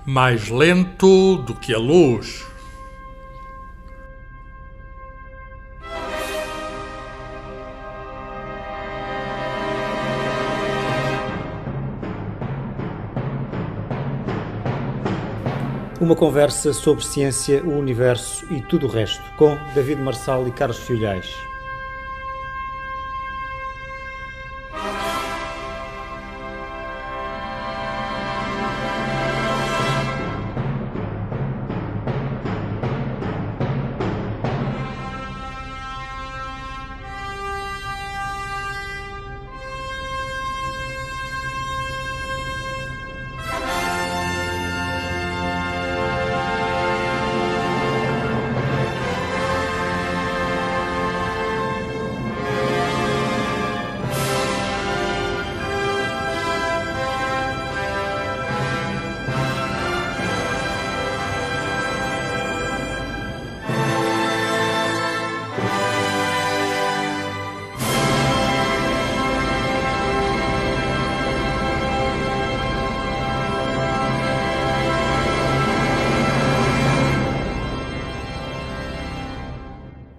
mais lento do que a luz. Uma conversa sobre ciência, o universo e tudo o resto, com David Marçal e Carlos Filhais.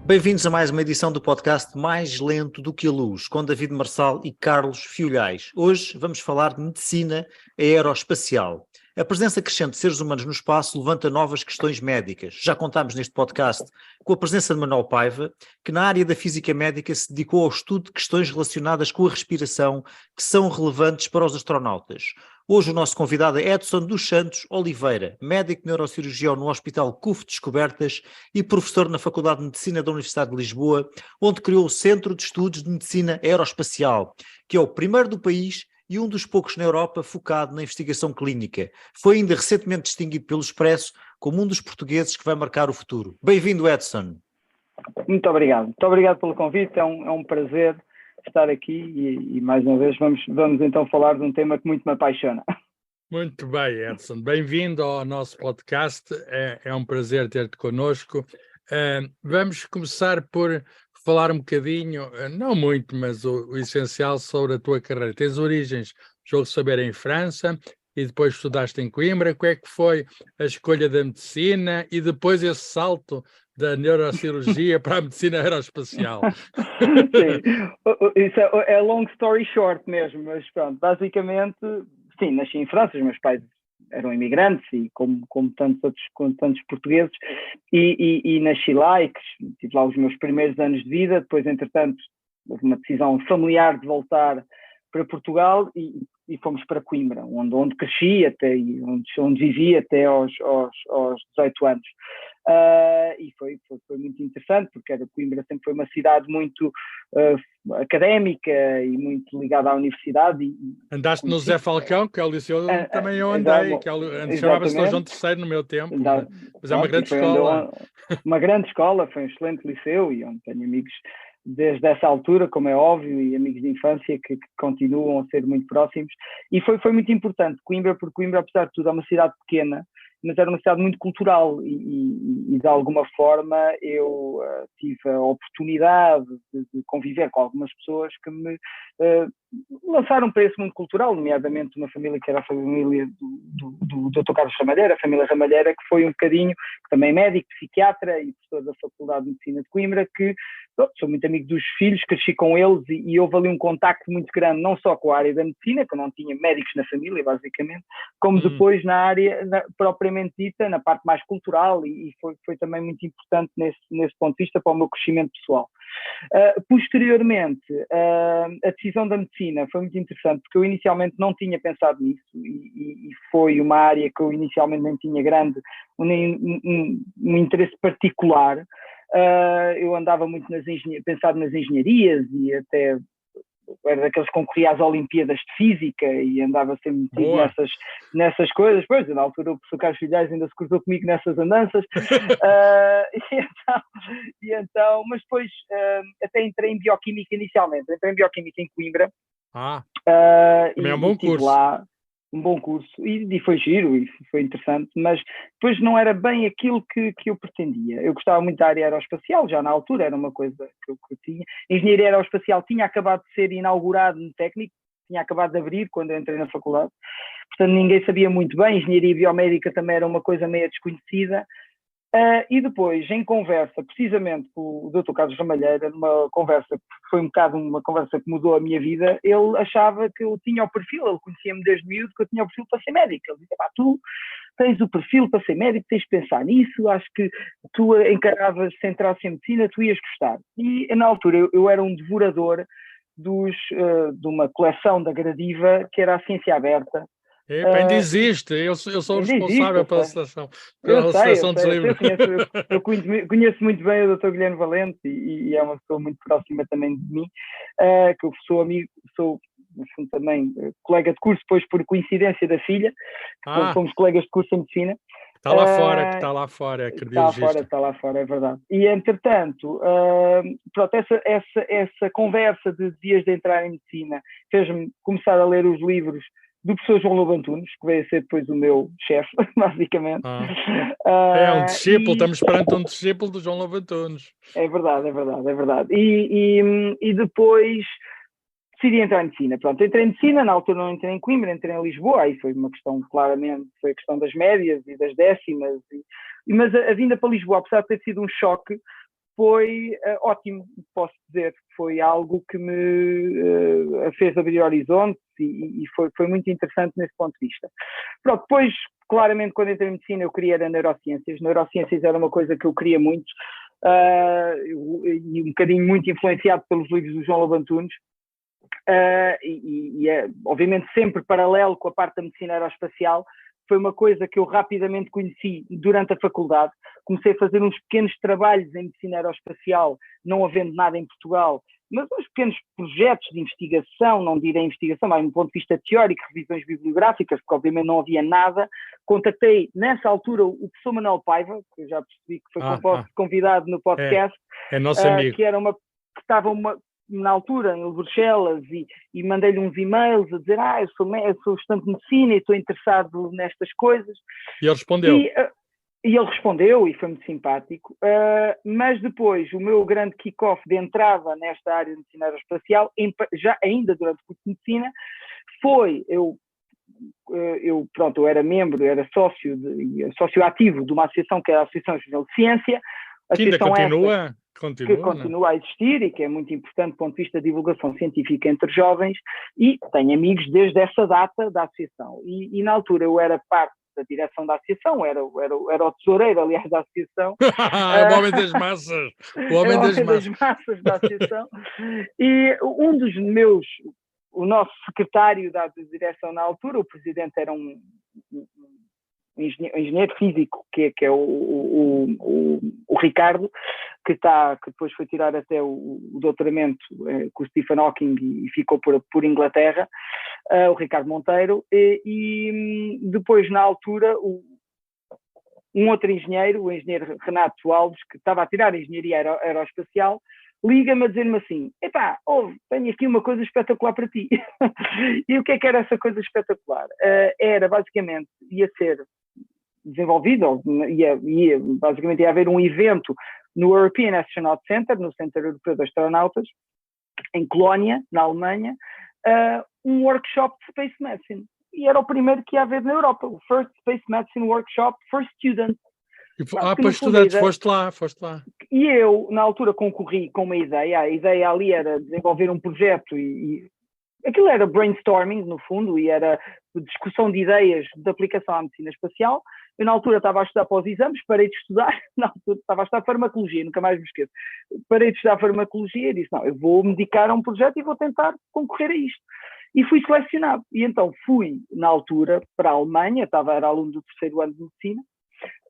Bem-vindos a mais uma edição do podcast Mais Lento do que a Luz, com David Marçal e Carlos Filhais. Hoje vamos falar de medicina aeroespacial. A presença crescente de seres humanos no espaço levanta novas questões médicas. Já contámos neste podcast com a presença de Manuel Paiva, que na área da física médica se dedicou ao estudo de questões relacionadas com a respiração que são relevantes para os astronautas. Hoje o nosso convidado é Edson dos Santos Oliveira, médico neurocirurgião no Hospital CUF Descobertas e professor na Faculdade de Medicina da Universidade de Lisboa, onde criou o Centro de Estudos de Medicina Aeroespacial, que é o primeiro do país e um dos poucos na Europa focado na investigação clínica. Foi ainda recentemente distinguido pelo Expresso como um dos portugueses que vai marcar o futuro. Bem-vindo, Edson. Muito obrigado pelo convite, é um prazer estar aqui e mais uma vez vamos então falar de um tema que muito me apaixona. Muito bem, Edson. Bem-vindo ao nosso podcast. É um prazer ter-te connosco. Vamos começar por falar um bocadinho, não muito, mas o essencial sobre a tua carreira. Tens origens, julgo saber, em França e depois estudaste em Coimbra. Qual é que foi a escolha da medicina e depois esse salto da neurocirurgia para a medicina aeroespacial? Sim, isso é long story short mesmo, mas pronto, basicamente, sim, nasci em França, os meus pais eram imigrantes e como tantos portugueses e nasci lá e tive lá os meus primeiros anos de vida. Depois, entretanto, houve uma decisão familiar de voltar para Portugal e fomos para Coimbra, onde cresci e onde vivi até aos 18 anos. E foi muito interessante, porque Coimbra sempre foi uma cidade muito académica e muito ligada à universidade. Andaste no Zé Falcão, que é o liceu também eu andei, que antes chamava-se Dom João III no meu tempo, mas é uma grande escola. Uma grande escola, foi um excelente liceu e onde tenho amigos desde essa altura, como é óbvio, e amigos de infância que continuam a ser muito próximos. E foi muito importante, porque Coimbra, apesar de tudo, é uma cidade pequena, mas era uma cidade muito cultural e de alguma forma eu tive a oportunidade de conviver com algumas pessoas que me lançaram para esse mundo cultural, nomeadamente uma família que era a família do Dr. Carlos Ramalheira, a família Ramalheira, que foi um bocadinho, que também é médico, psiquiatra e professor da Faculdade de Medicina de Coimbra, que sou muito amigo dos filhos, cresci com eles e houve ali um contacto muito grande, não só com a área da medicina, que eu não tinha médicos na família, basicamente, como depois na área propriamente dita, na parte mais cultural, e foi também muito importante nesse ponto de vista para o meu crescimento pessoal. Posteriormente, a decisão da medicina foi muito interessante, porque eu inicialmente não tinha pensado nisso e foi uma área que eu inicialmente nem tinha um interesse particular. Eu andava muito pensado nas engenharias e até era daqueles que concorria às Olimpíadas de Física e andava sempre metido nessas coisas. Pois, na altura o professor Carlos Filhais ainda se cruzou comigo nessas andanças. Mas depois até entrei em Bioquímica inicialmente. Entrei em Bioquímica em Coimbra. Também é um bom curso. Lá um bom curso e foi giro e foi interessante, mas depois não era bem aquilo que eu pretendia. Eu gostava muito da área aeroespacial, já na altura era uma coisa que eu tinha. A engenharia aeroespacial tinha acabado de ser inaugurado no técnico, tinha acabado de abrir quando eu entrei na faculdade, portanto ninguém sabia muito bem, engenharia biomédica também era uma coisa meio desconhecida. E depois, em conversa, precisamente com o Dr. Carlos Ramalheira, numa conversa que foi um bocado uma conversa que mudou a minha vida, ele achava que eu tinha o perfil, ele conhecia-me desde miúdo, que eu tinha o perfil para ser médico. Ele disse, tu tens o perfil para ser médico, tens de pensar nisso, acho que tu encaravas, se entrasse em medicina, tu ias gostar. E na altura eu era um devorador de uma coleção da Gradiva, que era a Ciência Aberta. Ainda existe, eu sou ainda responsável existe, pela seleção, pela seleção dos livros. Eu conheço muito bem o Dr. Guilherme Valente e é uma pessoa muito próxima também de mim, que eu sou amigo, sou também colega de curso, depois por coincidência da filha, fomos colegas de curso em medicina. Está lá fora, que está lá fora, é cardiologista. Está lá fora, é verdade. E, entretanto, pronto, essa conversa de dias de entrar em medicina fez-me começar a ler os livros do professor João Lobo Antunes, que veio a ser depois o meu chefe, basicamente. É um discípulo, estamos perante um discípulo do João Lobo Antunes. É verdade. E depois decidi entrar em medicina. Pronto, entrei em medicina, na altura não entrei em Coimbra, entrei em Lisboa, aí foi uma questão, claramente, foi a questão das médias e das décimas. Mas a vinda para Lisboa, apesar de ter sido um choque, foi ótimo, posso dizer. Foi algo que me fez abrir horizontes e foi muito interessante nesse ponto de vista. Pronto, depois, claramente, quando entrei em medicina, eu queria era neurociências. Neurociências era uma coisa que eu queria muito e um bocadinho muito influenciado pelos livros do João Lobo Antunes. Obviamente sempre paralelo com a parte da medicina aeroespacial. Foi uma coisa que eu rapidamente conheci durante a faculdade. Comecei a fazer uns pequenos trabalhos em medicina aeroespacial, não havendo nada em Portugal, mas uns pequenos projetos de investigação, não direi investigação, mas do ponto de vista teórico, revisões bibliográficas, porque obviamente não havia nada. Contactei, nessa altura, o professor Manuel Paiva, que eu já percebi que foi convidado no podcast. É nosso amigo. Que estava na altura em Bruxelas e mandei-lhe uns e-mails a dizer eu sou estudante de medicina e estou interessado nestas coisas. E ele respondeu. E ele respondeu e foi muito simpático, mas depois o meu grande kick-off de entrada nesta área de medicina aeroespacial, ainda durante o curso de medicina, foi eu era membro, era sócio ativo de uma associação que é a Associação Nacional de Ciência. Que ainda continua? Que continua a existir e que é muito importante do ponto de vista da divulgação científica entre jovens, e tenho amigos desde essa data da associação. E na altura eu era parte da direção da associação, era o tesoureiro, aliás, da associação. É o homem das massas. O homem das massas da associação. E o nosso secretário da direção na altura, o presidente era um engenheiro físico, que é o Ricardo, que depois foi tirar até o doutoramento com o Stephen Hawking e ficou por Inglaterra, o Ricardo Monteiro, e depois, na altura, um outro engenheiro, o engenheiro Renato Alves, que estava a tirar a engenharia aeroespacial, liga-me a dizer-me assim, tenho aqui uma coisa espetacular para ti. E o que era essa coisa espetacular? Era, basicamente, ia ser desenvolvido, basicamente ia haver um evento no European Astronaut Center, no Centro Europeu de Astronautas, em Colónia, na Alemanha, um workshop de Space Medicine. E era o primeiro que ia haver na Europa, o First Space Medicine Workshop for Students. Para estudantes, foste lá. E eu, na altura, concorri com uma ideia. A ideia ali era desenvolver um projeto e aquilo era brainstorming, no fundo, e era discussão de ideias de aplicação à medicina espacial. Eu, na altura, estava a estudar para os exames, parei de estudar, na altura estava a estudar farmacologia, nunca mais me esqueço. Parei de estudar farmacologia e disse, eu vou me dedicar a um projeto e vou tentar concorrer a isto. E fui selecionado. E então fui, na altura, para a Alemanha, era aluno do 3º ano de medicina,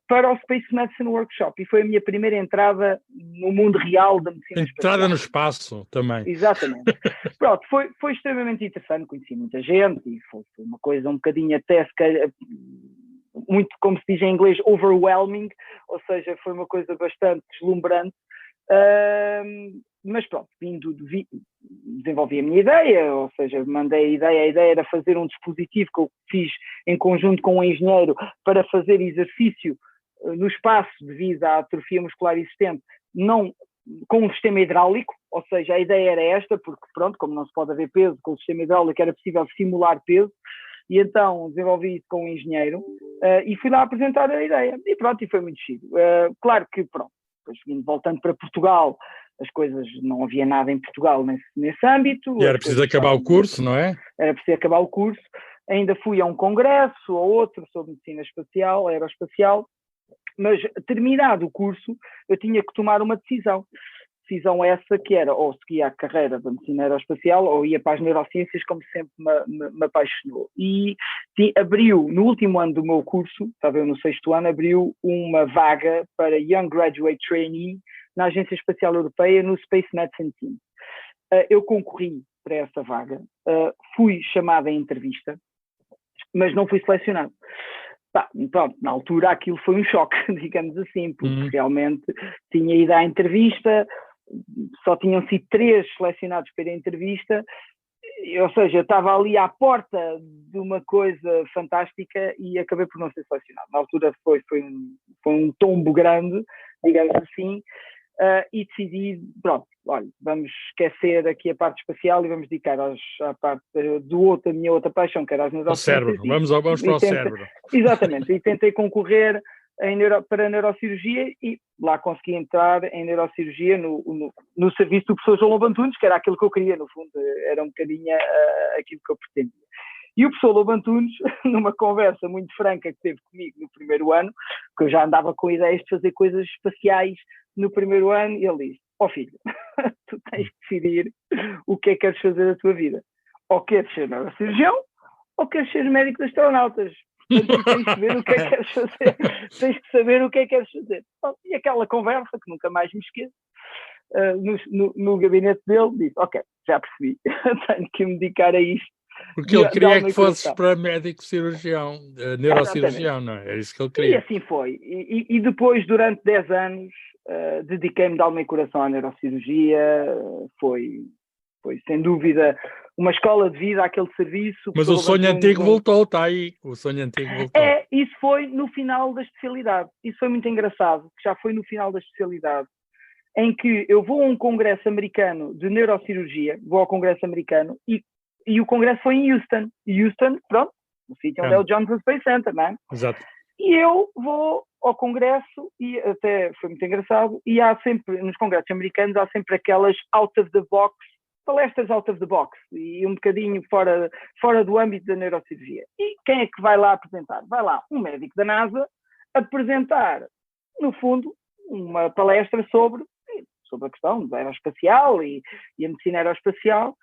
para o Space Medicine Workshop, e foi a minha primeira entrada no mundo real da medicina espacial. Entrada no espaço também. Exatamente. Pronto, foi extremamente interessante, conheci muita gente, e foi uma coisa um bocadinho até, muito, como se diz em inglês, overwhelming, ou seja, foi uma coisa bastante deslumbrante, mas pronto, desenvolvi a minha ideia, ou seja, mandei a ideia era fazer um dispositivo que eu fiz em conjunto com um engenheiro para fazer exercício no espaço devido à atrofia muscular existente, não com um sistema hidráulico, ou seja, a ideia era esta, porque pronto, como não se pode haver peso, com o sistema hidráulico era possível simular peso, e então desenvolvi isso com um engenheiro e fui lá apresentar a ideia. E pronto, e foi muito chido. Claro que pronto, depois voltando para Portugal, as coisas, não havia nada em Portugal nesse âmbito. E era preciso acabar o curso, não é? Era preciso acabar o curso. Ainda fui a um congresso ou outro sobre medicina espacial, aeroespacial, mas terminado o curso, eu tinha que tomar uma decisão. Decisão essa que era, ou seguia a carreira da medicina aeroespacial, ou ia para as neurociências, como sempre me apaixonou. E abriu, no último ano do meu curso, estava eu no 6º ano, abriu uma vaga para Young Graduate Trainee na Agência Espacial Europeia, no Space Medicine Team. Eu concorri para essa vaga, fui chamada em entrevista, mas não fui selecionado. Pronto, na altura aquilo foi um choque, digamos assim, porque realmente tinha ido à entrevista, só tinham sido 3 selecionados para a entrevista, ou seja, eu estava ali à porta de uma coisa fantástica e acabei por não ser selecionado. Na altura foi um tombo grande, digamos assim, e decidi, pronto, olha, vamos esquecer aqui a parte espacial e vamos dedicar à parte da minha outra paixão, que era as neurociências. O cérebro, vamos para o cérebro. Exatamente, e tentei concorrer para a neurocirurgia e lá consegui entrar em neurocirurgia no serviço do professor João Lobo Antunes, que era aquilo que eu queria, no fundo, era um bocadinho aquilo que eu pretendia. E o professor Lobo Antunes, numa conversa muito franca que teve comigo no primeiro ano, que eu já andava com ideias de fazer coisas espaciais no primeiro ano, e ele disse: filho, tu tens que decidir o que é que queres fazer da tua vida. Ou queres ser neurocirurgião, ou queres ser médico de astronautas. Portanto, tens que ver o que é que queres fazer. Tens que saber o que é que queres fazer. E aquela conversa, que nunca mais me esqueço, no gabinete dele, disse: ok, já percebi, tenho que me dedicar a isto. Porque ele queria que fosses para médico cirurgião, neurocirurgião, não é? É isso que ele queria. E assim foi. E depois, durante 10 anos, dediquei-me de alma e coração à neurocirurgia. Foi sem dúvida uma escola de vida, aquele serviço. Mas o sonho antigo voltou, está aí. O sonho antigo voltou. Isso foi no final da especialidade. Isso foi muito engraçado, que já foi no final da especialidade, em que eu vou a um congresso americano de neurocirurgia, vou ao congresso americano e o congresso foi em Houston. Houston, pronto, no sítio onde é o Johnson Space Center, não é? Exato. E eu vou ao congresso, e até foi muito engraçado, e há sempre, nos congressos americanos, há sempre aquelas out of the box, palestras out of the box, e um bocadinho fora do âmbito da neurocirurgia. E quem é que vai lá apresentar? Vai lá um médico da NASA apresentar, no fundo, uma palestra sobre a questão da aeroespacial e a medicina aeroespacial.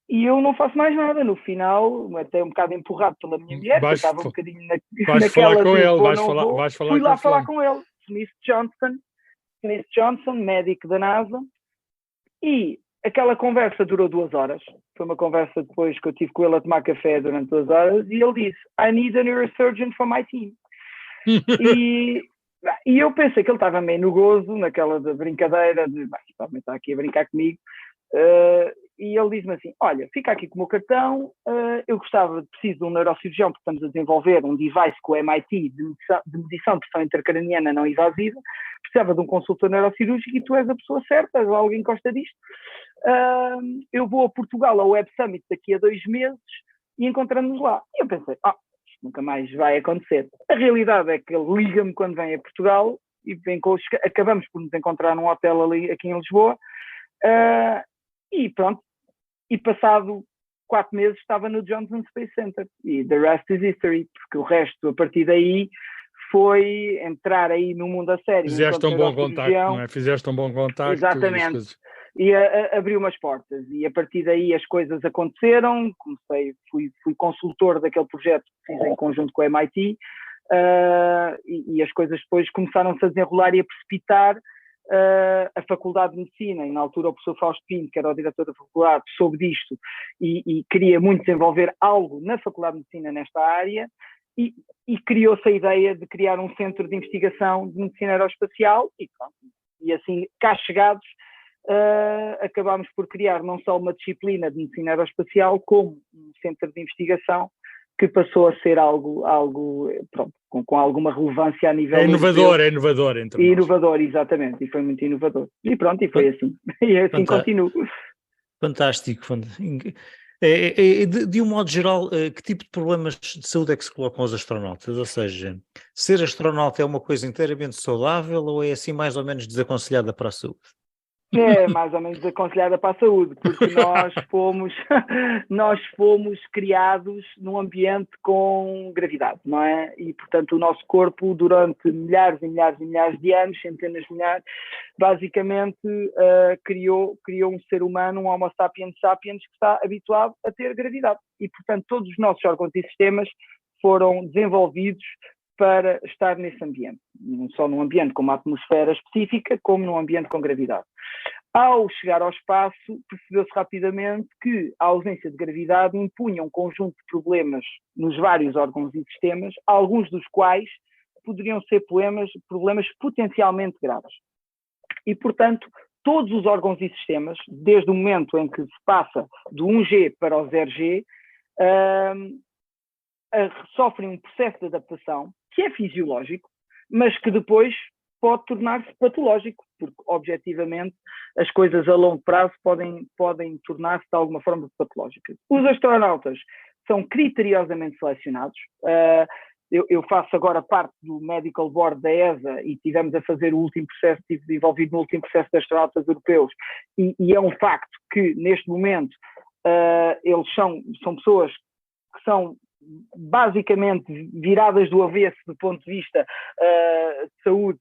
E eu não faço mais nada. No final, até um bocado empurrado pela minha mulher, que estava um bocadinho vais falar com ele, vais falar fui lá com falar com ele. Smith Johnson, médico da NASA, e aquela conversa durou 2 horas. Foi uma conversa depois que eu tive com ele a tomar café durante 2 horas, e ele disse: I need a neurosurgeon for my team. E eu pensei que ele estava meio no gozo, naquela de brincadeira, de também está aqui a brincar comigo. E ele diz-me assim: olha, fica aqui com o meu cartão, eu preciso de um neurocirurgião, porque estamos a desenvolver um device com o MIT de medição de pressão intracraniana não invasiva, precisava de um consultor neurocirúrgico e tu és a pessoa certa, alguém gosta disto. Eu vou a Portugal ao Web Summit daqui a 2 meses e encontramos-nos lá. E eu pensei: isto nunca mais vai acontecer. A realidade é que ele liga-me quando vem a Portugal e acabamos por nos encontrar num hotel aqui em Lisboa. E pronto, e passado 4 meses estava no Johnson Space Center, e the rest is history, porque o resto, a partir daí, foi entrar aí no mundo a sério. Fizeste um bom contacto, não é? Fizeste um bom contacto. Exatamente, e abriu umas portas, e a partir daí as coisas aconteceram. Fui consultor daquele projeto que fiz em conjunto com o MIT, e as coisas depois começaram-se a desenrolar e a precipitar. A Faculdade de Medicina, e na altura o professor Fausto Pinto, que era o diretor da faculdade, soube disto e queria muito desenvolver algo na Faculdade de Medicina nesta área, e criou-se a ideia de criar um centro de investigação de medicina aeroespacial, e assim, cá chegados, acabámos por criar não só uma disciplina de medicina aeroespacial, como um centro de investigação que passou a ser algo pronto, com alguma relevância a nível... É inovador entre nós. Inovador, exatamente, e foi muito inovador. E pronto, e foi assim. E assim continuo. Fantástico. De um modo geral, que tipo de problemas de saúde é que se colocam aos astronautas? Ou seja, ser astronauta é uma coisa inteiramente saudável ou é assim mais ou menos desaconselhada para a saúde? É mais ou menos desaconselhada para a saúde, porque nós fomos criados num ambiente com gravidade, não é? E, portanto, o nosso corpo, durante milhares e milhares e milhares de anos, centenas de milhares, basicamente criou um ser humano, um Homo sapiens sapiens, que está habituado a ter gravidade. E, portanto, todos os nossos órgãos e sistemas foram desenvolvidos para estar nesse ambiente, não só num ambiente com uma atmosfera específica, como num ambiente com gravidade. Ao chegar ao espaço, percebeu-se rapidamente que a ausência de gravidade impunha um conjunto de problemas nos vários órgãos e sistemas, alguns dos quais poderiam ser problemas potencialmente graves. E, portanto, todos os órgãos e sistemas, desde o momento em que se passa do 1G para o 0G, sofrem um processo de adaptação que é fisiológico, mas que depois pode tornar-se patológico, porque, objetivamente, as coisas a longo prazo podem tornar-se de alguma forma patológicas. Os astronautas são criteriosamente selecionados. Eu faço agora parte do Medical Board da ESA e tivemos a fazer o último processo, estive envolvido no último processo de astronautas europeus, e é um facto que, neste momento, eles são pessoas que são basicamente viradas do avesso do ponto de vista de saúde,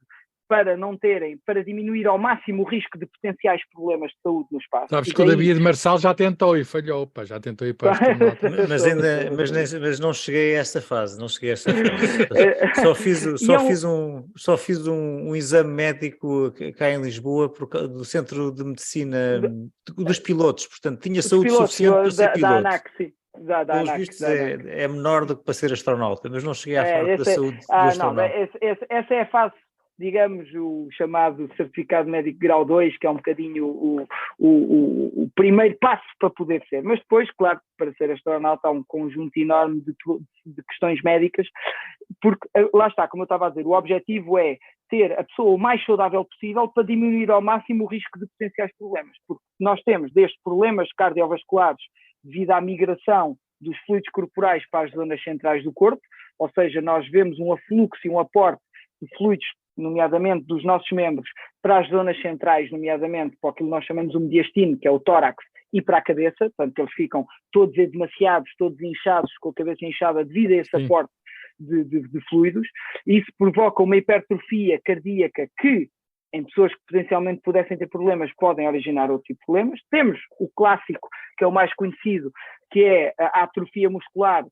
para diminuir ao máximo o risco de potenciais problemas de saúde no espaço. Sabes que o David Marçal já tentou e falhou, já tentou ir para astronauta. mas não cheguei a essa fase, Só fiz um exame médico cá em Lisboa do Centro de Medicina dos pilotos, portanto tinha saúde suficiente para ser piloto. Da ANAC, sim. Pelos vistos é menor do que para ser astronauta, mas não cheguei à fase da saúde do astronauta. Essa é a fase, digamos, o chamado certificado médico grau 2, que é um bocadinho o primeiro passo para poder ser. Mas depois, claro, para ser astronauta há um conjunto enorme de questões médicas, porque, lá está, como eu estava a dizer, o objetivo é ter a pessoa o mais saudável possível para diminuir ao máximo o risco de potenciais problemas. Porque nós temos desde problemas cardiovasculares devido à migração dos fluidos corporais para as zonas centrais do corpo, ou seja, nós vemos um afluxo e um aporte de fluidos, nomeadamente dos nossos membros, para as zonas centrais, nomeadamente para aquilo que nós chamamos o mediastino, que é o tórax, e para a cabeça, portanto eles ficam todos edemaciados, todos inchados, com a cabeça inchada devido a esse aporte de fluidos, e isso provoca uma hipertrofia cardíaca que, em pessoas que potencialmente pudessem ter problemas, podem originar outro tipo de problemas. Temos o clássico, que é o mais conhecido, que é a atrofia muscular.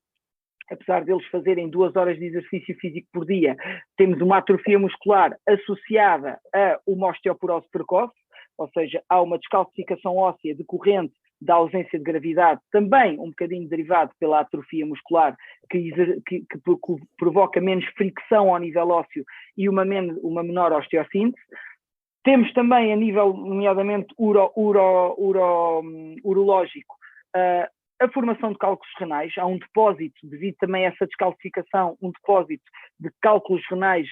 Apesar deles fazerem 2 horas de exercício físico por dia, temos uma atrofia muscular associada a uma osteoporose precoce, ou seja, há uma descalcificação óssea decorrente da ausência de gravidade, também um bocadinho derivado pela atrofia muscular, que provoca menos fricção ao nível ósseo e uma menor osteossíntese. Temos também, a nível, nomeadamente, urológico, a formação de cálculos renais. Há um depósito, devido também a essa descalcificação, um depósito de cálculos renais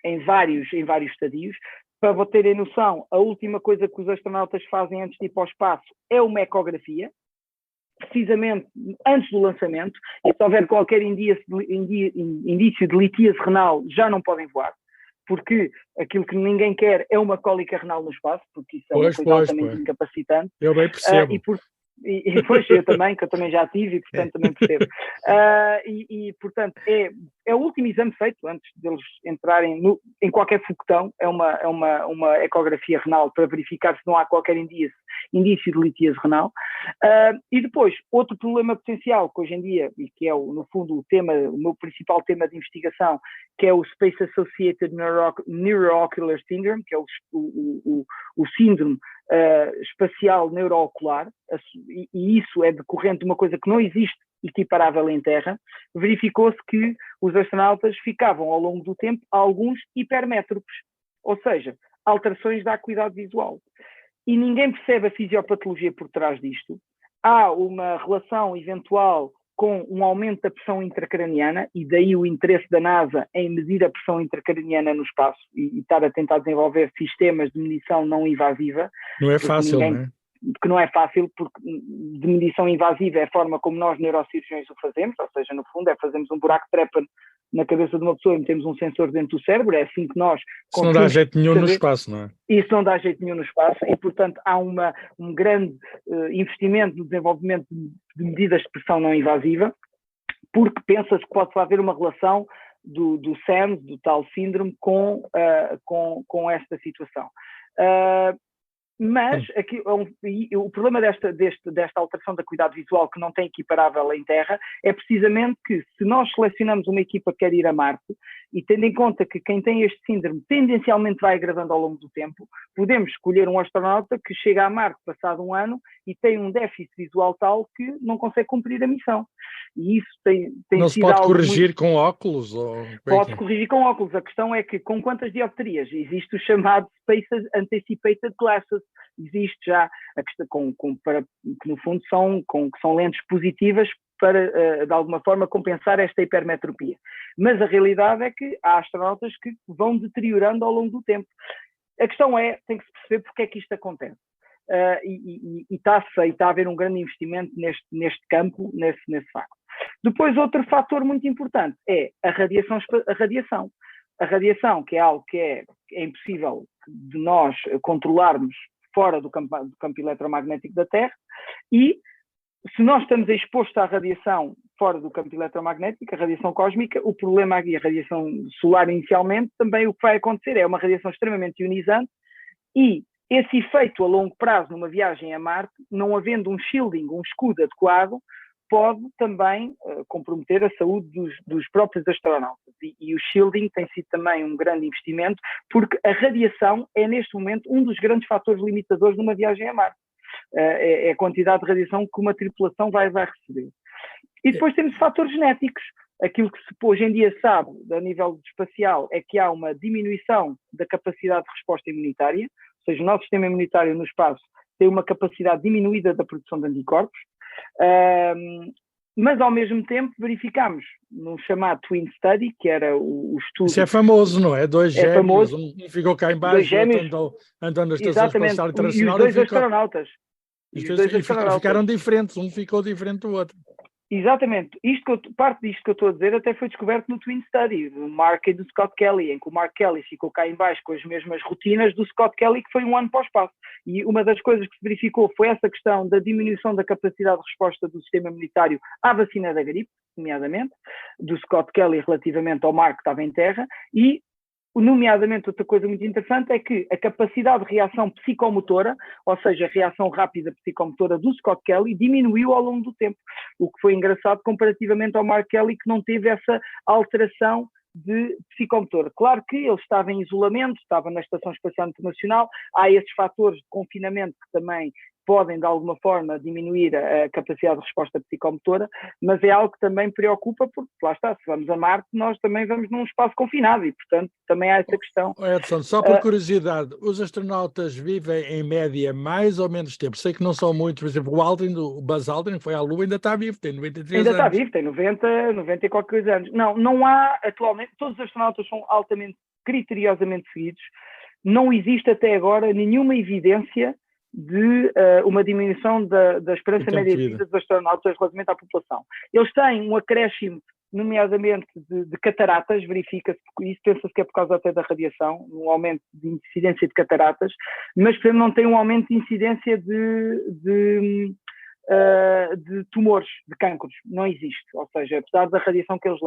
em vários estadios. Para terem noção, a última coisa que os astronautas fazem antes de ir para o espaço é uma ecografia, precisamente antes do lançamento, e se houver qualquer indício de litíase renal, já não podem voar, porque aquilo que ninguém quer é uma cólica renal no espaço, porque isso é uma coisa altamente incapacitante. Eu bem percebo. E depois que eu também já tive e portanto também percebo. Portanto é o último exame feito antes deles entrarem em qualquer foguetão, é uma ecografia renal para verificar se não há qualquer indício de litíase renal. E depois, outro problema potencial que hoje em dia, e que é no fundo o meu principal tema de investigação, que é o Space Associated Neuroocular Syndrome, que é o síndrome espacial neuroocular, e isso é decorrente de uma coisa que não existe equiparável em Terra. Verificou-se que os astronautas ficavam ao longo do tempo alguns hipermétropes, ou seja, alterações da acuidade visual. E ninguém percebe a fisiopatologia por trás disto. Há uma relação eventual com um aumento da pressão intracraniana, e daí o interesse da NASA em medir a pressão intracraniana no espaço e estar a tentar desenvolver sistemas de medição não invasiva. Não é fácil, não é? Que não é fácil, porque de medição invasiva é a forma como nós neurocirurgiões o fazemos, ou seja, no fundo fazemos um buraco de trepa na cabeça de uma pessoa e metemos um sensor dentro do cérebro, é assim que nós... Isso não dá jeito nenhum no espaço, não é? Isso não dá jeito nenhum no espaço e, portanto, há um grande investimento no desenvolvimento de medidas de pressão não invasiva, porque pensa-se que pode haver uma relação do SAMS, do tal síndrome, com esta situação. Mas aqui, o problema desta alteração da acuidade visual, que não tem equiparável em Terra, é precisamente que, se nós selecionamos uma equipa que quer ir a Marte, e tendo em conta que quem tem este síndrome tendencialmente vai agravando ao longo do tempo, podemos escolher um astronauta que chega a Marte passado um ano e tem um déficit visual tal que não consegue cumprir a missão. E isso tem não sido se pode algo corrigir muito... com óculos? Pode-se corrigir com óculos. A questão é que, com quantas dioptrias? Existe o chamado Space Anticipated Glasses. Existe já a questão que no fundo são lentes positivas para, de alguma forma, compensar esta hipermetropia. Mas a realidade é que há astronautas que vão deteriorando ao longo do tempo. A questão tem que se perceber porque é que isto acontece. E está a haver um grande investimento neste campo, nesse facto. Depois, outro fator muito importante é a radiação. A radiação, que é algo que é impossível de nós controlarmos fora do campo eletromagnético da Terra, e se nós estamos expostos à radiação fora do campo eletromagnético, a radiação cósmica, o problema aqui, a radiação solar inicialmente, também o que vai acontecer é uma radiação extremamente ionizante, e esse efeito a longo prazo numa viagem a Marte, não havendo um shielding, um escudo adequado, pode também comprometer a saúde dos próprios astronautas. E o shielding tem sido também um grande investimento, porque a radiação é, neste momento, um dos grandes fatores limitadores numa viagem a Marte. É a quantidade de radiação que uma tripulação vai receber. E depois temos fatores genéticos. Aquilo que se hoje em dia sabe, a nível espacial, é que há uma diminuição da capacidade de resposta imunitária, ou seja, o nosso sistema imunitário no espaço tem uma capacidade diminuída da produção de anticorpos, mas ao mesmo tempo verificamos no chamado Twin Study, que era o estudo... Isso é famoso, não é? Dois gêmeos, famoso. Um ficou cá em baixo, outro andou na Estação Espacial Internacional. E os dois astronautas. Ficaram diferentes, um ficou diferente do outro. Exatamente. Parte disto que eu estou a dizer até foi descoberto no Twin Study, do Mark e do Scott Kelly, em que o Mark Kelly ficou cá em baixo com as mesmas rotinas do Scott Kelly, que foi um ano para o espaço. E uma das coisas que se verificou foi essa questão da diminuição da capacidade de resposta do sistema imunitário à vacina da gripe, nomeadamente, do Scott Kelly relativamente ao Mark que estava em Terra, e nomeadamente, outra coisa muito interessante é que a capacidade de reação psicomotora, ou seja, a reação rápida psicomotora do Scott Kelly, diminuiu ao longo do tempo, o que foi engraçado comparativamente ao Mark Kelly, que não teve essa alteração de psicomotor. Claro que ele estava em isolamento, estava na Estação Espacial Internacional, há esses fatores de confinamento que também podem, de alguma forma, diminuir a capacidade de resposta psicomotora, mas é algo que também preocupa, porque, lá está, se vamos a Marte, nós também vamos num espaço confinado e, portanto, também há essa questão. Edson, só por curiosidade, os astronautas vivem, em média, mais ou menos tempo? Sei que não são muitos, por exemplo, o Buzz Aldrin foi à Lua, ainda está vivo, tem 93 anos. Ainda está vivo, tem 90 e qualquer coisa anos. Não há, atualmente, todos os astronautas são altamente, criteriosamente seguidos. Não existe até agora nenhuma evidência de uma diminuição da esperança média de vida dos astronautas relativamente à população. Eles têm um acréscimo, nomeadamente de cataratas, verifica-se, isso pensa-se que é por causa até da radiação, um aumento de incidência de cataratas, mas, por exemplo, não tem um aumento de incidência de tumores, de cancros, não existe, ou seja, apesar da radiação que eles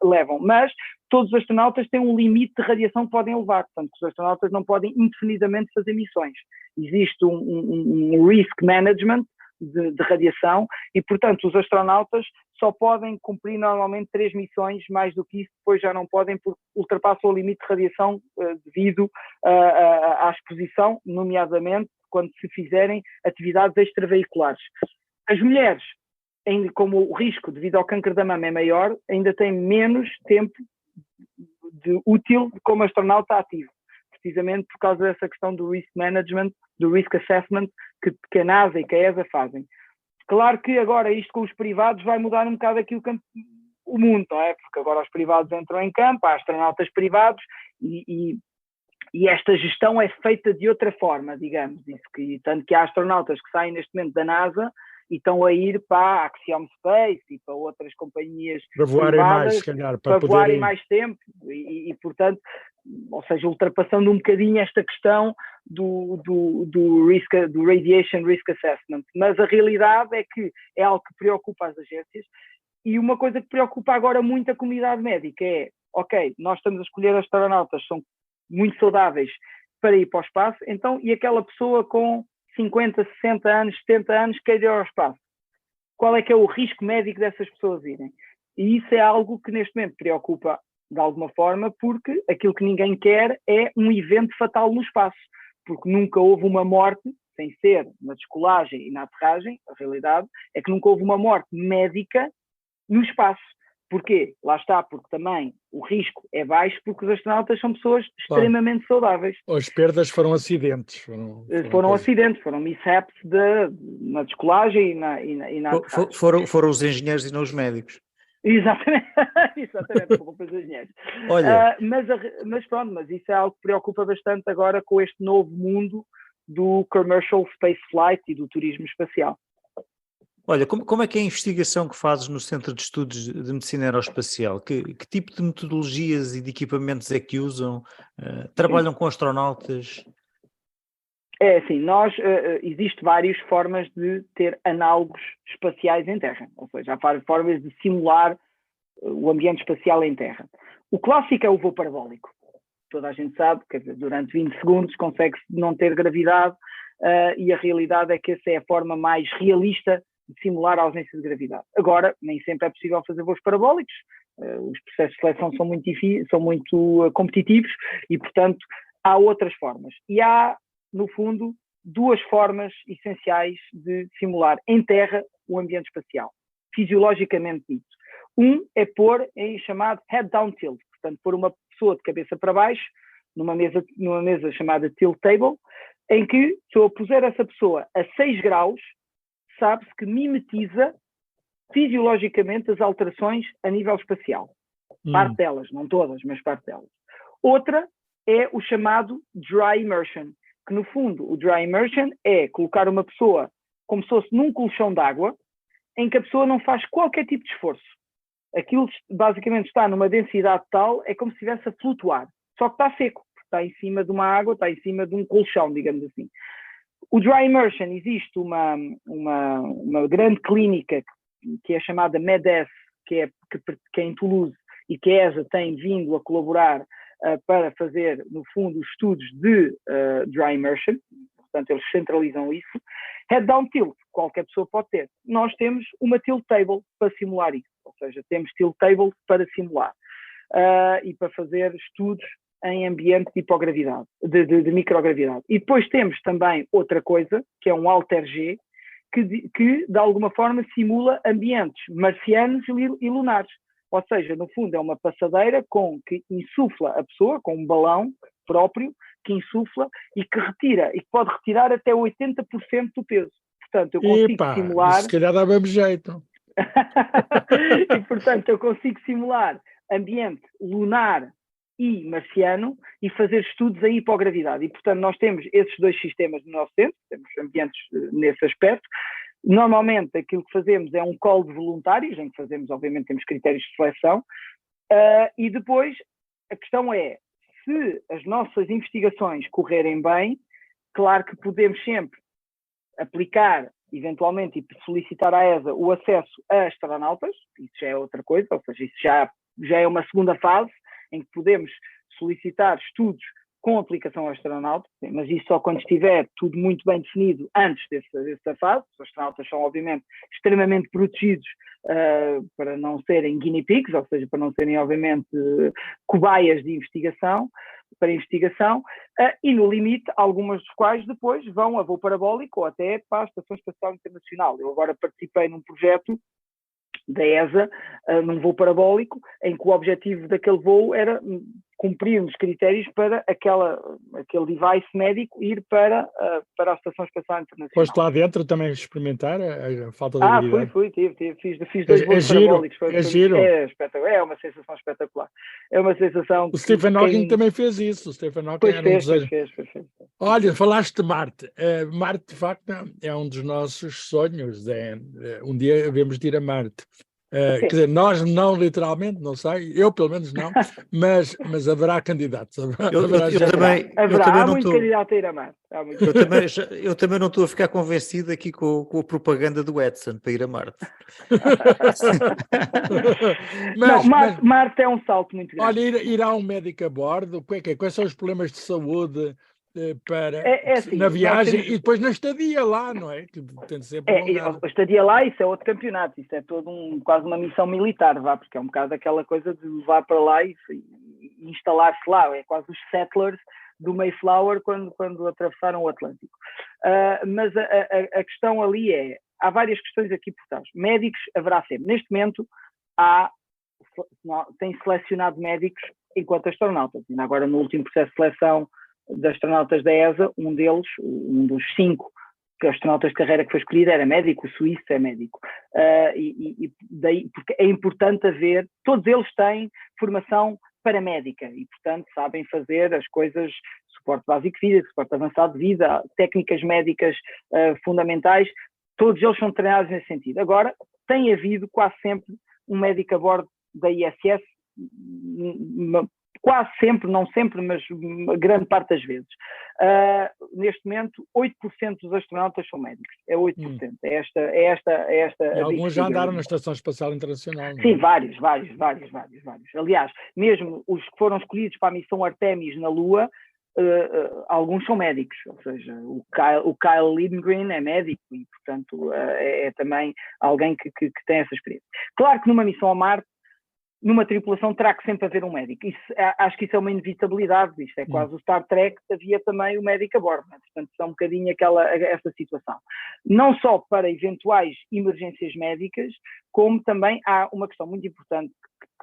levam, mas todos os astronautas têm um limite de radiação que podem levar, portanto os astronautas não podem indefinidamente fazer missões, existe um risk management de radiação e, portanto, os astronautas só podem cumprir normalmente 3 missões, mais do que isso depois já não podem porque ultrapassam o limite de radiação devido à exposição, nomeadamente quando se fizerem atividades extraveiculares. As mulheres, como o risco devido ao câncer da mama é maior, ainda têm menos tempo útil como astronauta ativo, precisamente por causa dessa questão do risk management, do risk assessment que a NASA e que a ESA fazem. Claro que agora isto com os privados vai mudar um bocado aqui o mundo, não é? Porque agora os privados entram em campo, há astronautas privados e esta gestão é feita de outra forma, digamos. Tanto que há astronautas que saem neste momento da NASA e estão a ir para a Axiom Space e para outras companhias para voarem privadas, mais, se calhar, para voarem poderem... mais tempo portanto, ou seja, ultrapassando um bocadinho esta questão do Radiation Risk Assessment. Mas a realidade é que é algo que preocupa as agências e uma coisa que preocupa agora muito a comunidade médica é, ok, nós estamos a escolher astronautas, são muito saudáveis para ir para o espaço, então, e aquela pessoa com 50, 60 anos, 70 anos quer ir ao espaço? Qual é que é o risco médico dessas pessoas irem? E isso é algo que neste momento preocupa de alguma forma, porque aquilo que ninguém quer é um evento fatal no espaço, porque nunca houve uma morte, sem ser na descolagem e na aterragem, a realidade é que nunca houve uma morte médica no espaço. Porquê? Lá está, porque também o risco é baixo, porque os astronautas são pessoas extremamente saudáveis. As perdas foram acidentes. Foram acidentes, foram mishaps na descolagem e na aterragem. Foram os engenheiros e não os médicos. Exatamente, exatamente, com culpa dos engenheiros. Olha, mas pronto, mas isso é algo que preocupa bastante agora com este novo mundo do commercial space flight e do turismo espacial. Olha, como é que é a investigação que fazes no Centro de Estudos de Medicina Aeroespacial? Que tipo de metodologias e de equipamentos é que usam? Trabalham com astronautas? É assim, existe várias formas de ter análogos espaciais em Terra, ou seja, há várias formas de simular o ambiente espacial em Terra. O clássico é o voo parabólico. Toda a gente sabe, quer dizer, durante 20 segundos consegue-se não ter gravidade e a realidade é que essa é a forma mais realista de simular a ausência de gravidade. Agora, nem sempre é possível fazer voos parabólicos, os processos de seleção são muito competitivos e, portanto, há outras formas. E há, no fundo, duas formas essenciais de simular em Terra o ambiente espacial, fisiologicamente dito. Um é pôr em chamado head-down tilt, portanto, pôr uma pessoa de cabeça para baixo numa mesa chamada tilt table, em que, se eu puser essa pessoa a 6 graus, sabe-se que mimetiza fisiologicamente as alterações a nível espacial. Parte delas, não todas, mas parte delas. Outra é o chamado dry immersion, que no fundo o dry immersion é colocar uma pessoa como se fosse num colchão de água, em que a pessoa não faz qualquer tipo de esforço. Aquilo basicamente está numa densidade tal, é como se estivesse a flutuar, só que está seco, porque está em cima de uma água, está em cima de um colchão, digamos assim. O dry immersion, existe uma grande clínica que é chamada MEDES, que é em Toulouse, e que a ESA tem vindo a colaborar para fazer, no fundo, os estudos de dry immersion, portanto eles centralizam isso. Head-down tilt, qualquer pessoa pode ter. Nós temos uma tilt table para simular isso, ou seja, temos tilt tables para simular e para fazer estudos em ambiente de hipogravidade, de microgravidade. E depois temos também outra coisa, que é um Alter G, que de alguma forma simula ambientes marcianos e lunares. Ou seja, no fundo é uma passadeira que insufla a pessoa, com um balão próprio, que insufla e que retira, e que pode retirar até 80% do peso. Portanto, eu consigo simular... se calhar dá mesmo jeito. E, portanto, eu consigo simular ambiente lunar e marciano e fazer estudos em hipogravidade. E, portanto, nós temos esses dois sistemas no nosso centro, temos ambientes nesse aspecto. Normalmente, aquilo que fazemos é um call de voluntários, em que fazemos, obviamente, temos critérios de seleção, e depois a questão é, se as nossas investigações correrem bem, claro que podemos sempre aplicar, eventualmente, e solicitar à ESA o acesso a astronautas, isso já é outra coisa, ou seja, isso já é uma segunda fase, em que podemos solicitar estudos com aplicação ao astronauta, mas isso só quando estiver tudo muito bem definido antes dessa fase. Os astronautas são, obviamente, extremamente protegidos para não serem guinea pigs, ou seja, para não serem, obviamente, cobaias de investigação, e no limite, algumas dos quais depois vão a voo parabólico ou até para a Estação Espacial Internacional. Eu agora participei num projeto da ESA, num voo parabólico, em que o objetivo daquele voo era cumprir os critérios para aquele device médico ir para a Estação Espacial Internacional. Foste lá dentro também experimentar a falta de gravidade? Fui, fiz 2 voos parabólicos. É giro. É espetacular, é uma sensação espetacular. É uma sensação... O Stephen Hawking também fez isso. O Stephen Hawking era um desejo. Fez. Olha, falaste de Marte. Marte, de facto, é um dos nossos sonhos. Um dia devemos ir a Marte. Quer dizer, nós não literalmente, não sei, eu pelo menos não, mas haverá candidatos. Haverá muito candidato a ir a Marte. Eu também não estou a ficar convencido aqui com a propaganda do Edson para ir a Marte. Marte é um salto muito grande. Olha, irá um médico a bordo? Quais são os problemas de saúde assim, na viagem e depois na estadia lá, não é? Que tem de ser prolongado. A estadia lá, isso é outro campeonato, isso é todo quase uma missão militar, porque é um bocado aquela coisa de levar para lá e instalar-se lá, é quase os settlers do Mayflower quando atravessaram o Atlântico. Mas a questão ali há várias questões aqui por trás. Médicos haverá sempre. Neste momento tem selecionado médicos enquanto astronautas. E agora no último processo de seleção de astronautas da ESA, um dos 5 astronautas de carreira que foi escolhido era médico, o suíço é médico. E daí, porque é importante haver, todos eles têm formação paramédica e, portanto, sabem fazer as coisas, suporte básico de vida, suporte avançado de vida, técnicas médicas fundamentais, todos eles são treinados nesse sentido. Agora, tem havido quase sempre um médico a bordo da ISS, quase sempre, não sempre, mas grande parte das vezes. Neste momento, 8% dos astronautas são médicos. É 8%. É esta e alguns já andaram na Estação Espacial Internacional. Não é? Sim, vários. Aliás, mesmo os que foram escolhidos para a missão Artemis na Lua, alguns são médicos. Ou seja, o Kyle Lindgren é médico e, portanto, é também alguém que tem essa experiência. Claro que numa missão a Marte, numa tripulação terá que sempre haver um médico. Acho que isso é uma inevitabilidade. Isto é quase o Star Trek, havia também o médico a bordo. Né? Portanto, é um bocadinho essa situação. Não só para eventuais emergências médicas, como também há uma questão muito importante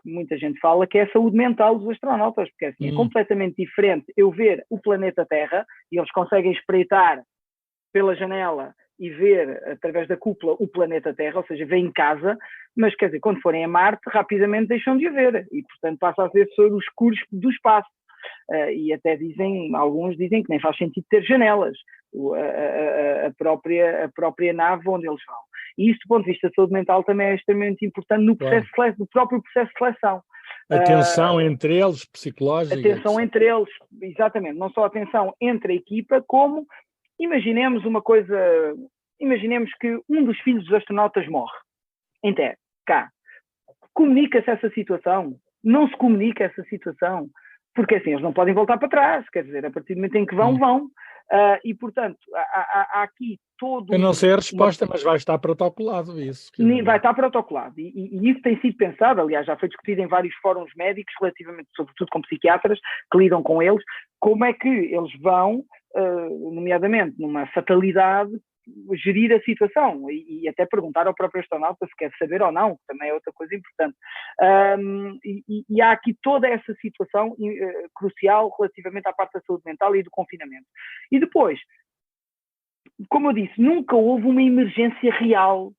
que muita gente fala, que é a saúde mental dos astronautas, porque assim, é completamente diferente eu ver o planeta Terra, e eles conseguem espreitar pela janela e ver, através da cúpula, o planeta Terra, ou seja, vêm em casa, mas, quer dizer, quando forem a Marte, rapidamente deixam de a ver, e, portanto, passa a ser sobre os escuros do espaço. E até alguns dizem que nem faz sentido ter janelas, a própria nave onde eles vão. E isso, do ponto de vista de saúde mental, também é extremamente importante no próprio processo de seleção. A tensão entre eles, psicológica. A tensão entre eles, exatamente, não só a tensão entre a equipa, como... Imaginemos que um dos filhos dos astronautas morre em terra, cá. Comunica-se essa situação? Não se comunica essa situação? Porque assim, eles não podem voltar para trás, quer dizer, a partir do momento em que vão. E, portanto, há aqui todo... Eu não sei a resposta, mas vai estar protocolado isso. Vai estar protocolado. E isso tem sido pensado, aliás, já foi discutido em vários fóruns médicos, relativamente, sobretudo com psiquiatras, que lidam com eles, como é que eles vão, nomeadamente numa fatalidade, gerir a situação e até perguntar ao próprio astronauta se quer saber ou não, que também é outra coisa importante. E há aqui toda essa situação crucial relativamente à parte da saúde mental e do confinamento. E depois, como eu disse, nunca houve uma emergência real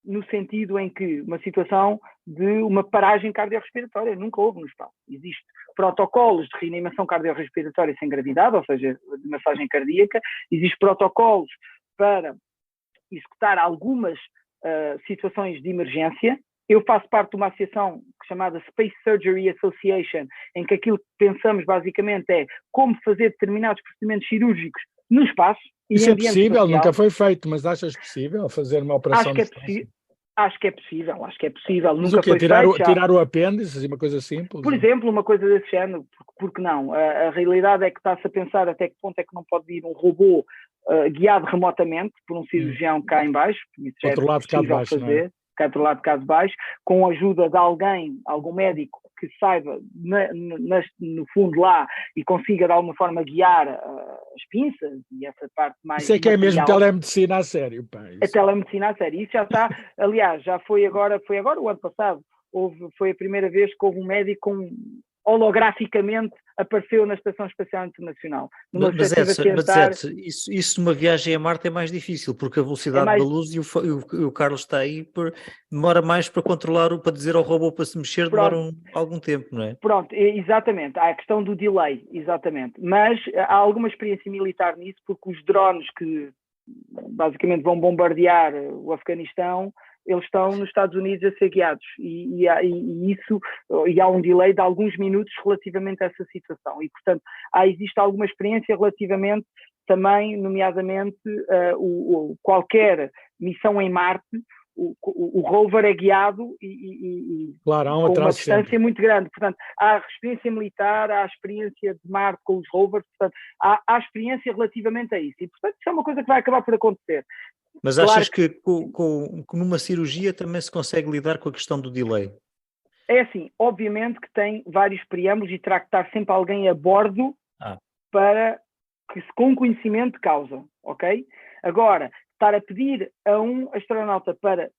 no sentido em que uma situação de uma paragem cardiorrespiratória, nunca houve no espaço. Existem protocolos de reanimação cardiorrespiratória sem gravidade, ou seja, de massagem cardíaca, existem protocolos para executar algumas situações de emergência. Eu faço parte de uma associação chamada Space Surgery Association, em que aquilo que pensamos basicamente é como fazer determinados procedimentos cirúrgicos no espaço. Isso é possível? Espacial. Nunca foi feito, mas achas possível fazer uma operação? Acho que é possível. Mas nunca o quê? Foi tirar o apêndice, uma coisa simples? Por exemplo, uma coisa desse género, porque não? A realidade é que está-se a pensar até que ponto é que não pode ir um robô guiado remotamente por um cirurgião cá em baixo, isso já outro lado cá de baixo, fazer, não é? Cá do lado de cá de baixo, com a ajuda de algum médico que saiba no fundo lá e consiga de alguma forma guiar as pinças e essa parte mais... Isso é que é mesmo telemedicina a sério, pá. É telemedicina a sério. Isso já está, aliás, já foi agora o ano passado, foi a primeira vez que houve um médico holograficamente apareceu na Estação Espacial Internacional. Mas isso numa viagem a Marte é mais difícil, porque a velocidade da luz e o Carlos está aí, demora mais para controlar, para dizer ao robô para se mexer, demora algum tempo, não é? Pronto, exatamente, há a questão do delay, exatamente, mas há alguma experiência militar nisso, porque os drones que basicamente vão bombardear o Afeganistão, eles estão nos Estados Unidos a ser guiados e há um delay de alguns minutos relativamente a essa situação e, portanto, existe alguma experiência relativamente também, nomeadamente, qualquer missão em Marte, o rover é guiado claro, há com uma distância sempre muito grande. Portanto, há a experiência militar, há a experiência de Marte com os rovers, portanto, há experiência relativamente a isso. E, portanto, isso é uma coisa que vai acabar por acontecer. Mas achas que numa cirurgia também se consegue lidar com a questão do delay? É assim, obviamente que tem vários preâmbulos e terá que estar sempre alguém a bordo para que com conhecimento de causa, ok? Agora, estar a pedir a um astronauta para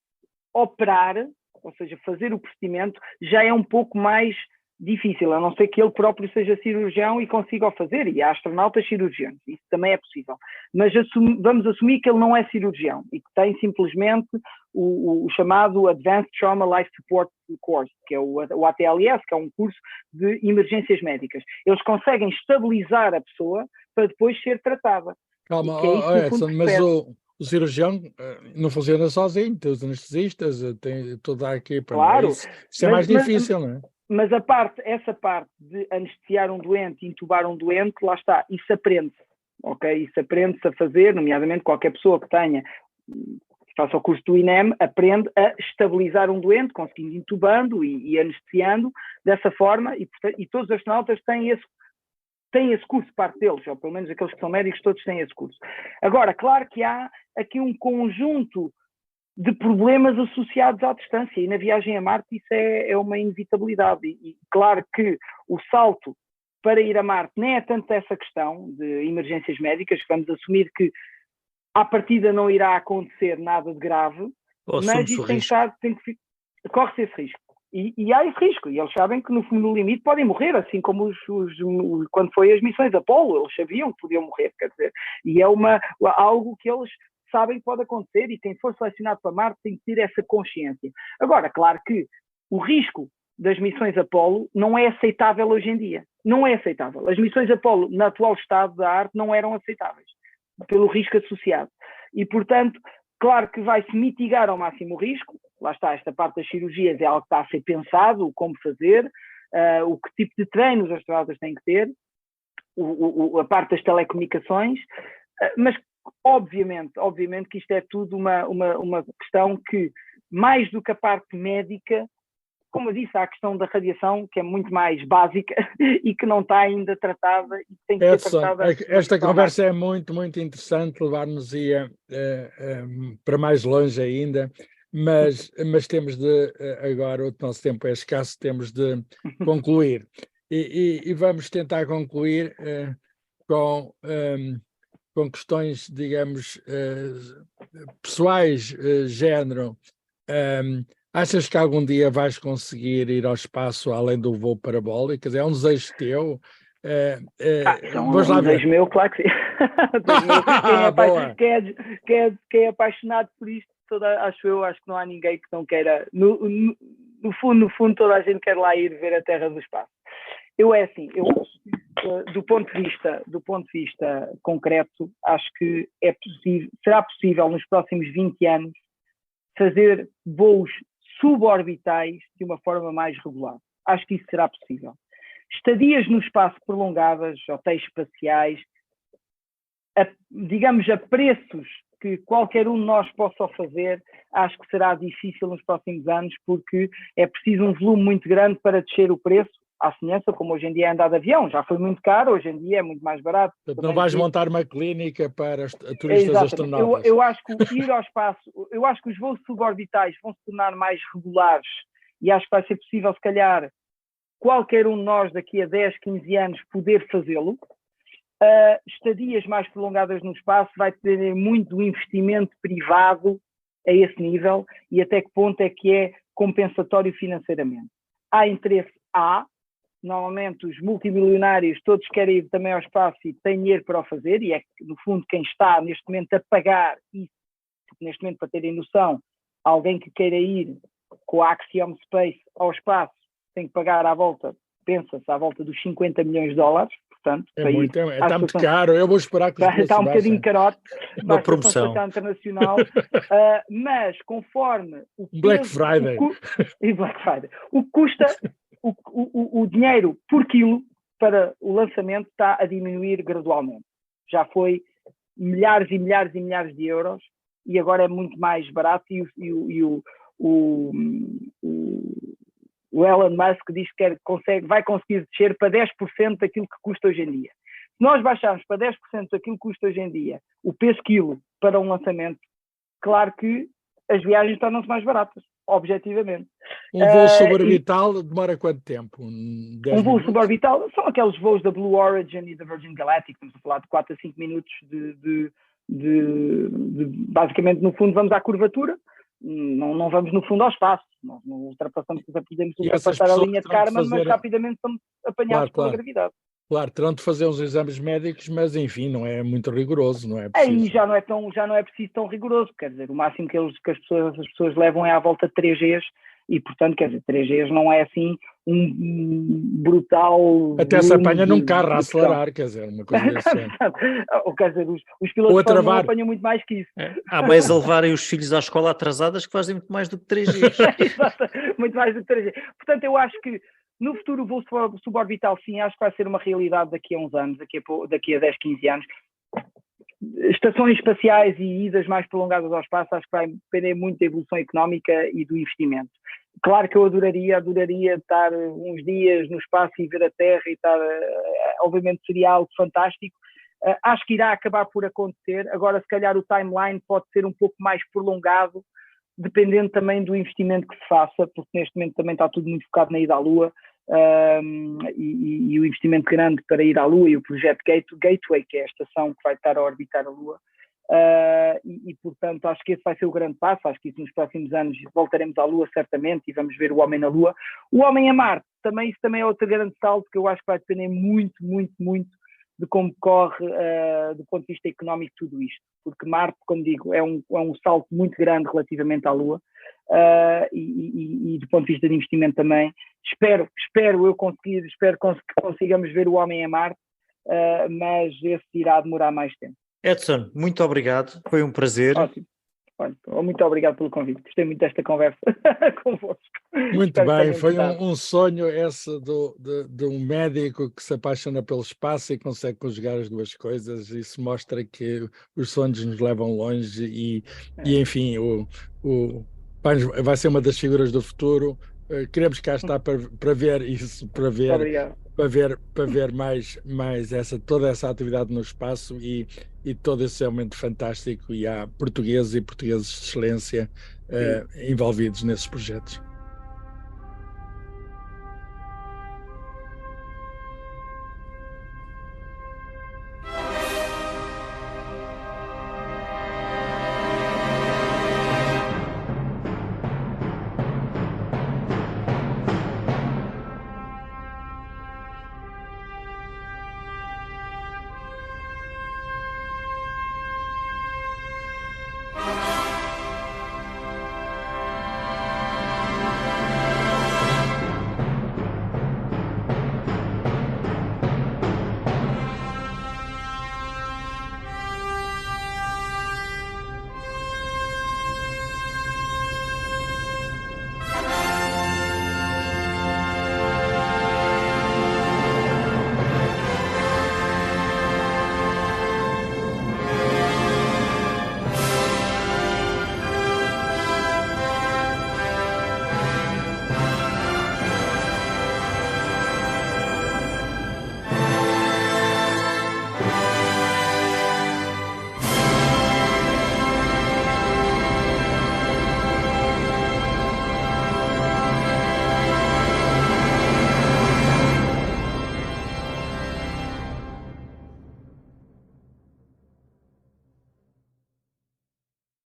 operar, ou seja, fazer o procedimento, já é um pouco mais difícil, a não ser que ele próprio seja cirurgião e consiga o fazer, e há astronautas cirurgiões, isso também é possível. Mas vamos assumir que ele não é cirurgião e que tem simplesmente o chamado Advanced Trauma Life Support Course, que é o ATLS, que é um curso de emergências médicas. Eles conseguem estabilizar a pessoa para depois ser tratada. Calma, Edson, mas o cirurgião não funciona sozinho, tem os anestesistas, tem toda a equipa. Claro. Isso é mais difícil, não é? Mas essa parte de anestesiar um doente, intubar um doente, lá está, isso aprende-se, ok? Isso aprende-se a fazer, nomeadamente qualquer pessoa que faça o curso do INEM, aprende a estabilizar um doente, conseguindo intubando e anestesiando dessa forma, e todos os astronautas têm esse curso, parte deles, ou pelo menos aqueles que são médicos, todos têm esse curso. Agora, claro que há aqui um conjunto de problemas associados à distância, e na viagem a Marte isso é uma inevitabilidade, e claro que o salto para ir a Marte nem é tanto essa questão de emergências médicas, vamos assumir que à partida não irá acontecer nada de grave, mas isso corre-se esse risco. E há esse risco, e eles sabem que no limite podem morrer, assim como quando foi as missões Apolo, eles sabiam que podiam morrer, quer dizer, e é algo que eles sabem que pode acontecer, e quem for selecionado para Marte tem que ter essa consciência. Agora, claro que o risco das missões Apolo não é aceitável hoje em dia. Não é aceitável. As missões Apolo, no atual estado da arte, não eram aceitáveis, pelo risco associado. E, portanto, claro que vai-se mitigar ao máximo o risco. Lá está, esta parte das cirurgias é algo que está a ser pensado, como fazer, o que tipo de treino os astronautas têm que ter, a parte das telecomunicações, mas obviamente que isto é tudo uma questão que, mais do que a parte médica, como eu disse, há a questão da radiação, que é muito mais básica e que não está ainda tratada e tem que ser tratada. Esta conversa é muito, muito interessante, levar-nos-ia para mais longe ainda, mas temos de, agora o nosso tempo é escasso, temos de concluir. E vamos tentar concluir com questões, digamos, pessoais, género. Achas que algum dia vais conseguir ir ao espaço além do voo parabólico? Quer dizer, é um desejo teu? É um desejo meu, claro que sim. Quem é apaixonado por isto, acho que não há ninguém que não queira. No fundo, toda a gente quer lá ir ver a Terra do espaço. Do ponto de vista concreto, acho que será possível nos próximos 20 anos fazer voos suborbitais de uma forma mais regular. Acho que isso será possível. Estadias no espaço prolongadas, hotéis espaciais, digamos a preços que qualquer um de nós possa fazer, acho que será difícil nos próximos anos, porque é preciso um volume muito grande para descer o preço, à semelhança como hoje em dia é andar de avião. Já foi muito caro, hoje em dia é muito mais barato. Não vais montar uma clínica para turistas astronautas. Eu acho que ir ao espaço, eu acho que os voos suborbitais vão se tornar mais regulares e acho que vai ser possível, se calhar, qualquer um de nós daqui a 10, 15 anos poder fazê-lo. Estadias mais prolongadas no espaço vai ter muito do investimento privado a esse nível e até que ponto é que é compensatório financeiramente. Há interesse, Normalmente os multimilionários todos querem ir também ao espaço e têm dinheiro para o fazer, e é no fundo quem está neste momento a pagar isso, porque neste momento, para terem noção, alguém que queira ir com a Axiom Space ao espaço tem que pagar pensa-se à volta dos 50 milhões de dólares, portanto... Está muito caro, eu vou esperar que os preços está um bocadinho carote, uma promoção internacional, mas conforme o Black Friday o que custa, o dinheiro por quilo para o lançamento está a diminuir gradualmente. Já foi milhares e milhares e milhares de euros e agora é muito mais barato, e o Elon Musk diz que vai conseguir descer para 10% daquilo que custa hoje em dia. Se nós baixarmos para 10% daquilo que custa hoje em dia, o peso quilo para um lançamento, claro que as viagens tornam-se mais baratas, objetivamente. Um voo suborbital demora quanto tempo? Um voo suborbital são aqueles voos da Blue Origin e da Virgin Galactic, estamos a falar de 4 a 5 minutos basicamente, no fundo, vamos à curvatura, não vamos no fundo ao espaço, não ultrapassamos, podemos ultrapassar a linha de Kármán, mas rapidamente somos apanhados pela gravidade. Claro, terão de fazer uns exames médicos, mas enfim, não é muito rigoroso, não é preciso. Aí já não é preciso tão rigoroso, quer dizer, o máximo que as pessoas levam é à volta de 3Gs, e portanto, quer dizer, 3Gs não é assim um brutal... Até se apanha num carro a acelerar, quer dizer, uma coisa assim. Ou quer dizer, os pilotos de Fórmula 1 apanham muito mais que isso. Há mães a levarem os filhos à escola atrasadas que fazem muito mais do que 3Gs. Exato, muito mais do que 3Gs. Portanto, eu acho que no futuro o voo suborbital, sim, acho que vai ser uma realidade daqui a uns anos, daqui a 10, 15 anos. Estações espaciais e idas mais prolongadas ao espaço, acho que vai depender muito da evolução económica e do investimento. Claro que eu adoraria estar uns dias no espaço e ver a Terra e estar, obviamente seria algo fantástico. Acho que irá acabar por acontecer. Agora, se calhar o timeline pode ser um pouco mais prolongado, dependendo também do investimento que se faça, porque neste momento também está tudo muito focado na ida à Lua, e o investimento grande para ir à Lua, e o projeto Gateway, que é a estação que vai estar a orbitar a Lua, portanto acho que esse vai ser o grande passo. Acho que isso nos próximos anos voltaremos à Lua certamente e vamos ver o homem na Lua. O homem a Marte, isso também é outro grande salto, que eu acho que vai depender muito, muito, muito de como corre do ponto de vista económico tudo isto, porque Marte, como digo, é um salto muito grande relativamente à Lua, e do ponto de vista de investimento também. Espero que consigamos ver o homem a Marte, mas esse irá demorar mais tempo. Edson, muito obrigado, foi um prazer. Ótimo. Olha, muito obrigado pelo convite, gostei muito desta conversa convosco. Muito bem, foi um sonho esse de um médico que se apaixona pelo espaço e consegue conjugar as duas coisas. Isso mostra que os sonhos nos levam longe e enfim, vai ser uma das figuras do futuro. Queremos cá estar para ver isso, para ver mais toda essa atividade no espaço e todo esse aumento fantástico, e há portugueses e portugueses de excelência envolvidos nesses projetos.